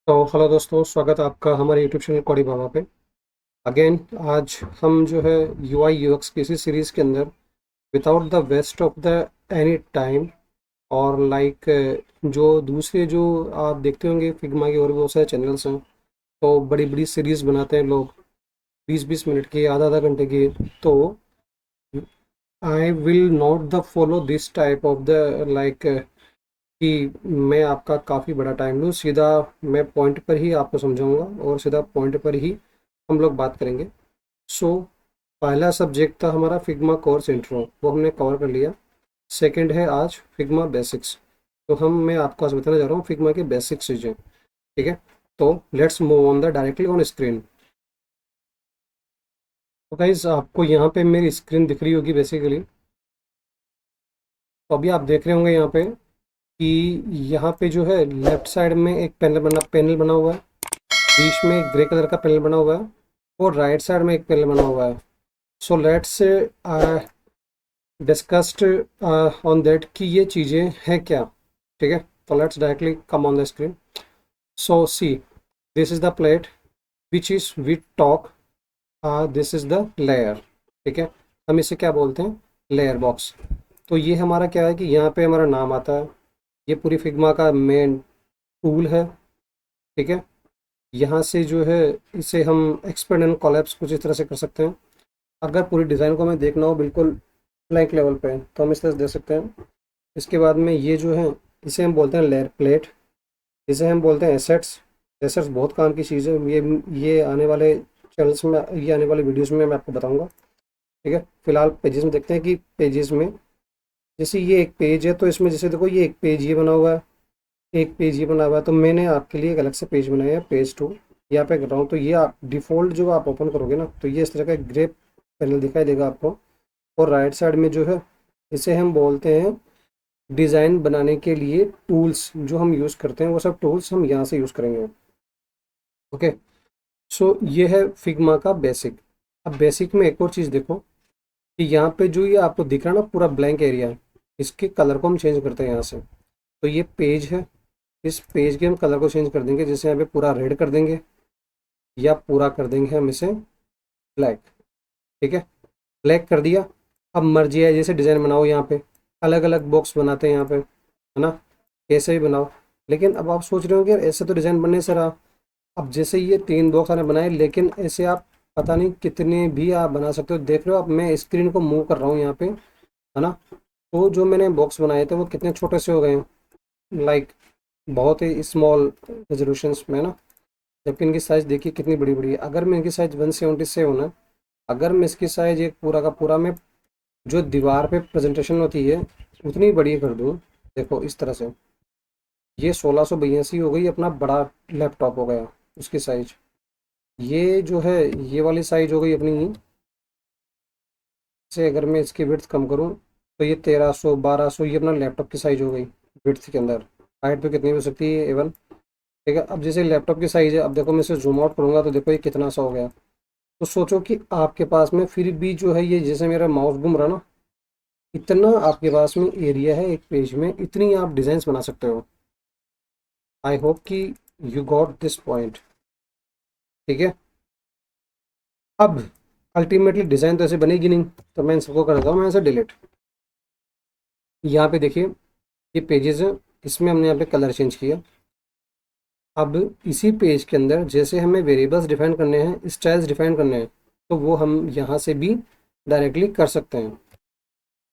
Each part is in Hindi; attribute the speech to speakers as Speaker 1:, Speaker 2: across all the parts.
Speaker 1: तो हेलो दोस्तों, स्वागत है आपका हमारे यूट्यूब चैनल कॉडी बाबा पे। अगेन आज हम जो है यूआई यूएक्स की इसी सीरीज़ के अंदर without the waste of the any time और जो दूसरे जो आप देखते होंगे फिग्मा के और भी बहुत सारे चैनल्स हैं। तो बड़ी बड़ी सीरीज़ बनाते हैं लोग, 20-20 मिनट की, आधा आधा घंटे की। तो I will not the follow this type of the like कि मैं आपका काफ़ी बड़ा टाइम लूँ। सीधा मैं पॉइंट पर ही आपको समझाऊंगा और सीधा पॉइंट पर ही हम लोग बात करेंगे। सो पहला सब्जेक्ट था हमारा फिग्मा कोर्स इंट्रो, वो हमने कवर कर लिया। सेकंड है आज फिग्मा बेसिक्स। तो मैं आपको आज बताने जा रहा हूँ फिग्मा के बेसिक चीज़ें। ठीक है, तो let's move on the directly on screen. तो गाइस, आपको यहाँ पे मेरी स्क्रीन दिख रही होगी बेसिकली। तो अभी आप देख रहे होंगे यहाँ पे कि यहाँ पे जो है लेफ्ट साइड में एक पैनल बना हुआ है। बीच में एक ग्रे कलर का पैनल बना हुआ है और राइट साइड में एक पैनल बना हुआ है। So let's discussed on that कि ये चीज़ें हैं क्या। ठीक है, तो let's directly come on the screen. So see, this is the plate which is we talk, this is the layer. ठीक है, हम इसे क्या बोलते हैं? Layer box. तो ये हमारा क्या है कि यहाँ पे हमारा नाम आता है। ये पूरी फिग्मा का मेन टूल है। ठीक है, यहाँ से जो है इसे हम एक्सपेंड एंड कोलैप्स कुछ इस तरह से कर सकते हैं। अगर पूरी डिज़ाइन को हमें देखना हो बिल्कुल ब्लैंक लेवल पे, तो हम इस तरह से देख सकते हैं। इसके बाद में ये जो है, इसे हम बोलते हैं लेयर प्लेट। इसे हम बोलते हैं एसेट्स। एसेट्स बहुत काम की चीज़ है। ये आने वाले चैनल्स में, ये आने वाले वीडियोस में मैं आपको बताऊंगा। ठीक है, फिलहाल पेजेस में देखते हैं कि पेजेस में, जैसे ये एक पेज है तो इसमें जैसे देखो ये एक पेज ये बना हुआ है, एक पेज ये बना हुआ है। तो मैंने आपके लिए एक अलग से पेज बनाया है, पेज 2। यहाँ पे कर रहा हूँ तो ये आप डिफ़ॉल्ट जो आप ओपन करोगे ना, तो ये इस तरह का ग्रे पैनल दिखाई देगा आपको। और राइट साइड में जो है, इसे हम बोलते हैं डिज़ाइन बनाने के लिए टूल्स। जो हम यूज़ करते हैं वो सब टूल्स हम यहाँ से यूज़ करेंगे। ओके, सो ये है फिग्मा का बेसिक। अब बेसिक में एक और चीज़ देखो कि यहाँ पे जो ये आपको दिख रहा है ना पूरा ब्लैंक एरिया, इसके कलर को हम चेंज करते हैं यहाँ से। तो ये पेज है, इस पेज के हम कलर को चेंज कर देंगे। जैसे यहाँ पे पूरा रेड कर देंगे या पूरा कर देंगे हम इसे ब्लैक। ठीक है, ब्लैक कर दिया। अब मर्जी है, जैसे डिज़ाइन बनाओ। यहाँ पे अलग अलग बॉक्स बनाते हैं यहाँ पे, है ना? कैसे भी बनाओ। लेकिन अब आप सोच रहे हो कि यार ऐसे तो डिज़ाइन बनने से रहा। अब जैसे ये 3 बॉक्स आपने बनाए, लेकिन ऐसे आप पता नहीं कितने भी आप बना सकते हो। देख रहे हो, अब मैं स्क्रीन को मूव कर रहा हूँ यहाँ पे, है ना? तो जो मैंने बॉक्स बनाए थे वो कितने छोटे से हो गए हैं, लाइक बहुत ही स्मॉल रेजोल्यूशंस में ना। जबकि इनकी साइज़ देखिए कितनी बड़ी बड़ी है। अगर मैं इनकी साइज़ 177 है, अगर मैं इसकी साइज़ एक पूरा का पूरा मैं जो दीवार पे प्रेजेंटेशन होती है उतनी बड़ी कर दूँ, देखो इस तरह से, ये 1682 हो गई, अपना बड़ा लैपटॉप हो गया उसकी साइज। ये जो है, ये वाली साइज हो गई अपनी, से अगर मैं इसकी विड्थ कम करूँ तो ये 1300 1200, ये अपना लैपटॉप की साइज हो गई विड्थ के अंदर। हाइट तो कितनी हो सकती है एवन? ठीक है, अब जैसे लैपटॉप की साइज है, अब देखो मैं इसे जूम आउट करूंगा तो देखो ये कितना सा हो गया। तो सोचो कि आपके पास में फिर भी जो है, ये जैसे मेरा माउस घूम रहा ना, इतना आपके पास में एरिया है एक पेज में, इतनी आप डिजाइन बना सकते हो। आई होप कि यू गॉट दिस पॉइंट। ठीक है, अब अल्टीमेटली डिज़ाइन तो ऐसे बनेगी नहीं, तो मैं इन सबको कर देता हूँ मैं ऐसे डिलीट। यहाँ पे देखिए, ये पेजेस है, इसमें हमने यहाँ पे कलर चेंज किया। अब इसी पेज के अंदर जैसे हमें वेरिएबल्स डिफाइन करने हैं, स्टाइल्स डिफाइन करने हैं, तो वो हम यहाँ से भी डायरेक्टली कर सकते हैं।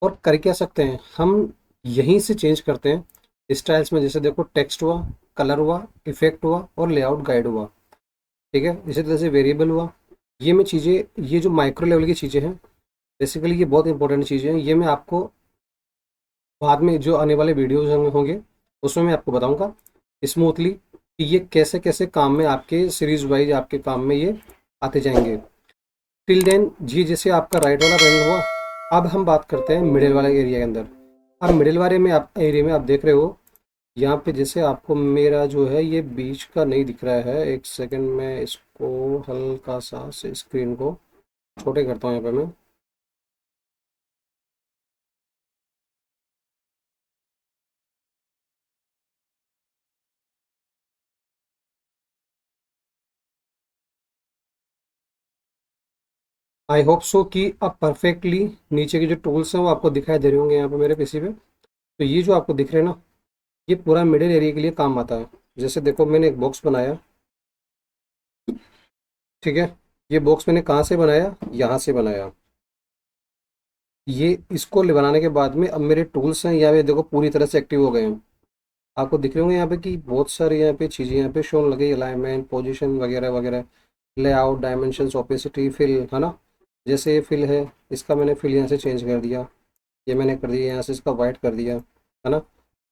Speaker 1: और कर क्या सकते हैं हम, यहीं से चेंज करते हैं स्टाइल्स में। जैसे देखो, टेक्स्ट हुआ, कलर हुआ, इफेक्ट हुआ और लेआउट गाइड हुआ। ठीक है, इसी तरह से वेरिएबल हुआ। ये मैं चीज़ें, ये जो माइक्रो लेवल की चीज़ें हैं, बेसिकली ये बहुत इंपॉर्टेंट चीज़ें हैं। ये मैं आपको बाद में जो आने वाले वीडियोज होंगे उसमें मैं आपको बताऊंगा स्मूथली कि ये कैसे कैसे काम में, आपके सीरीज वाइज आपके काम में ये आते जाएंगे। टिल देन जी, जैसे आपका राइट वाला पैनल हुआ। अब हम बात करते हैं मिडिल वाले एरिया के अंदर। अब मिडिल वाले में, आप एरिया में आप देख रहे हो यहाँ पे, जैसे आपको मेरा जो है ये बीच का नहीं दिख रहा है। एक सेकंड में इसको हल्का सा से स्क्रीन को छोटे करता हूँ यहाँ पे मैं। आई होप सो कि अब परफेक्टली नीचे के जो टूल्स हैं वो आपको दिखाई दे रहे होंगे यहाँ पे मेरे पीसी पे। तो ये जो आपको दिख रहे हैं ना, ये पूरा मिडिल एरिया के लिए काम आता है। जैसे देखो मैंने एक बॉक्स बनाया, ठीक है। ये बॉक्स मैंने कहाँ से बनाया, यहाँ से बनाया। ये इसको बनाने के बाद में अब मेरे टूल्स हैं यहाँ पे देखो पूरी तरह से एक्टिव हो गए हैं। आपको दिख रहे होंगे यहाँ पे कि बहुत सारी यहाँ पे चीज़ें यहाँ पे शो लगी, अलाइनमेंट, पोजीशन वगैरह वगैरह, लेआउट, डायमेंशंस, ओपेसिटी, फिल, है ना। जैसे ये फिल है, इसका मैंने फिल यहाँ से चेंज कर दिया, ये मैंने कर दिया यहाँ से इसका वाइट कर दिया, है ना।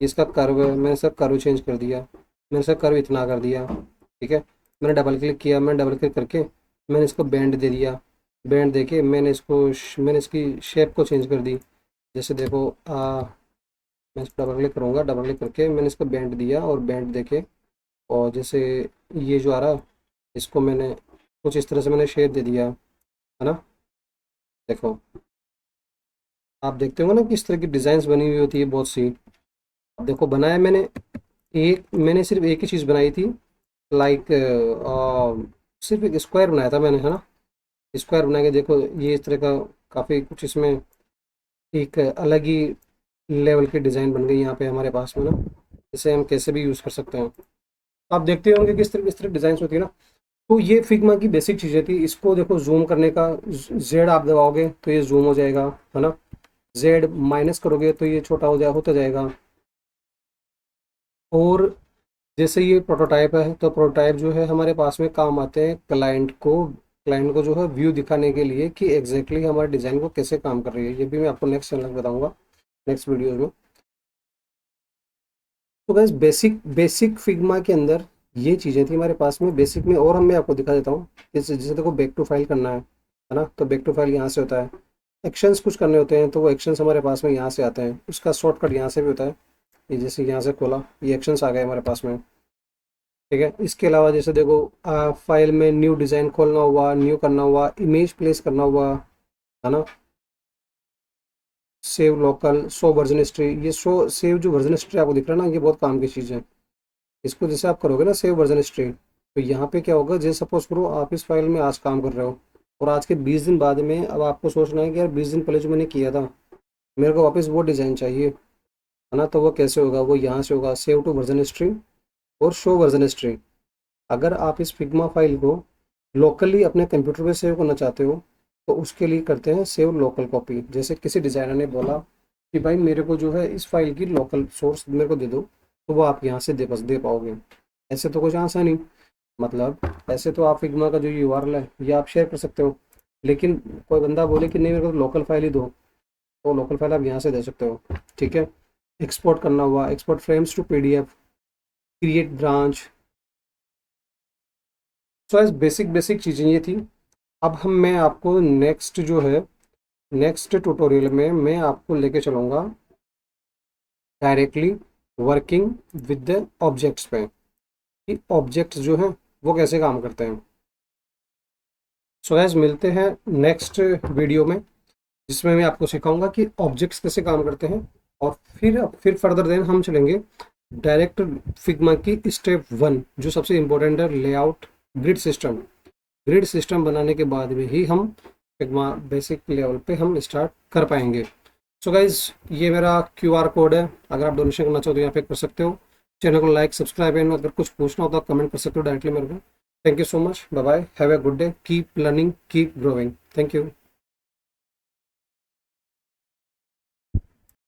Speaker 1: इसका कर्व है, मैंने इसका कर्व चेंज कर दिया, मैंने इसका कर्व इतना कर दिया, ठीक है। मैंने डबल क्लिक किया, मैंने डबल क्लिक करके मैंने इसको बैंड दे दिया, बैंड दे के मैंने इसकी शेप को चेंज कर दी। जैसे देखो मैं इस डबल क्लिक करूँगा, डबल क्लिक करके मैंने इसको बैंड दिया और बैंड देके, और जैसे ये जो आ रहा, इसको मैंने कुछ इस तरह से मैंने शेप दे दिया, है ना। देखो आप देखते हो ना किस तरह की डिज़ाइंस बनी हुई होती है बहुत सी। अब देखो बनाया मैंने सिर्फ एक ही चीज़ बनाई थी, लाइक सिर्फ एक स्क्वायर बनाया था मैंने, है ना। स्क्वायर बना के देखो ये इस तरह का काफ़ी कुछ इसमें एक अलग ही लेवल की डिज़ाइन बन गई यहाँ पे हमारे पास में ना। इसे हम कैसे भी यूज़ कर सकते हैं। आप देखते होंगे किस तरह डिज़ाइन होती है ना। तो ये फिग्मा की बेसिक चीज़ें थी। इसको देखो जूम करने का, जेड आप दबाओगे तो ये जूम हो जाएगा, है ना। जेड माइनस करोगे तो ये छोटा होता जाएगा। और जैसे ये प्रोटोटाइप है, तो प्रोटोटाइप जो है हमारे पास में काम आते हैं क्लाइंट को जो है व्यू दिखाने के लिए कि एग्जैक्टली हमारे डिज़ाइन को कैसे काम कर रही है। ये भी मैं आपको नेक्स्ट चैनल बताऊंगा, नेक्स्ट वीडियो में। तो बस बेसिक बेसिक फिग्मा के अंदर ये चीज़ें थी हमारे पास में बेसिक में। और हम मैं आपको दिखा देता हूँ, जैसे जैसे देखो बैक टू फाइल करना है ना। तो बैक टू फाइल यहाँ से होता है। एक्शंस कुछ करने होते हैं तो वो एक्शंस हमारे पास में यहाँ से आते हैं। उसका शॉर्टकट यहाँ से भी होता है। ये जैसे यहाँ से खोला, ये एक्शंस आ गए हमारे पास में, ठीक है। इसके अलावा जैसे देखो फाइल में न्यू डिज़ाइन खोलना हुआ, न्यू करना हुआ, इमेज प्लेस करना हुआ, है ना। Save local, show version history, ये सेव जो वर्जन हिस्ट्री आपको दिख रहा है ना, ये बहुत काम की चीज़ है। इसको जैसे आप करोगे ना सेव वर्जन हिस्ट्री, तो यहाँ पे क्या होगा, जैसे सपोज करो आप इस फाइल में आज काम कर रहे हो और आज के 20 दिन बाद में अब आपको सोचना है कि यार 20 दिन पहले जो मैंने किया था मेरे को वापस वो डिज़ाइन चाहिए, है ना। तो वो कैसे होगा, वो यहाँ से होगा, सेव टू वर्जन हिस्ट्री और शो वर्जन हिस्ट्री। अगर आप इस फिग्मा फाइल को लोकली अपने कंप्यूटर पे सेव करना चाहते हो तो उसके लिए करते हैं सेव लोकल कॉपी। जैसे किसी डिज़ाइनर ने बोला कि भाई मेरे को जो है इस फाइल की लोकल सोर्स मेरे को दे दो, तो वो आप यहाँ से दे पाओगे। ऐसे तो कुछ आसान नहीं, मतलब ऐसे तो आप फिग्मा का जो यूआरएल है ये आप शेयर कर सकते हो, लेकिन कोई बंदा बोले कि नहीं मेरे को लोकल फाइल ही दो, तो लोकल फाइल आप यहाँ से दे सकते हो, ठीक है। एक्सपोर्ट करना हुआ, export frames to PDF, create branch. So as basic basic चीज़ें ये थी। अब मैं आपको नेक्स्ट ट्यूटोरियल में मैं आपको लेके चलूँगा directly working with the objects पे, कि ऑब्जेक्ट्स जो हैं वो कैसे काम करते हैं। सो गाइस मिलते हैं नेक्स्ट वीडियो में, जिसमें मैं आपको सिखाऊंगा कि ऑब्जेक्ट्स कैसे काम करते हैं। और फिर फर्दर देन हम चलेंगे डायरेक्ट फिग्मा की स्टेप 1, जो सबसे इम्पोर्टेंट है, layout grid system. Grid system बनाने के बाद में ही हम फिग्मा बेसिक लेवल पे हम स्टार्ट कर पाएंगे। सो गाइज ये मेरा क्यूआर कोड है, अगर आप डोनेशन करना चाहो तो यहाँ पे कर सकते हो। चैनल को लाइक सब्सक्राइब एंड अगर कुछ पूछना हो तो आप कमेंट कर सकते हो डायरेक्टली मेरे को। Thank you so much, bye bye, have a good day, keep learning, keep growing, thank you.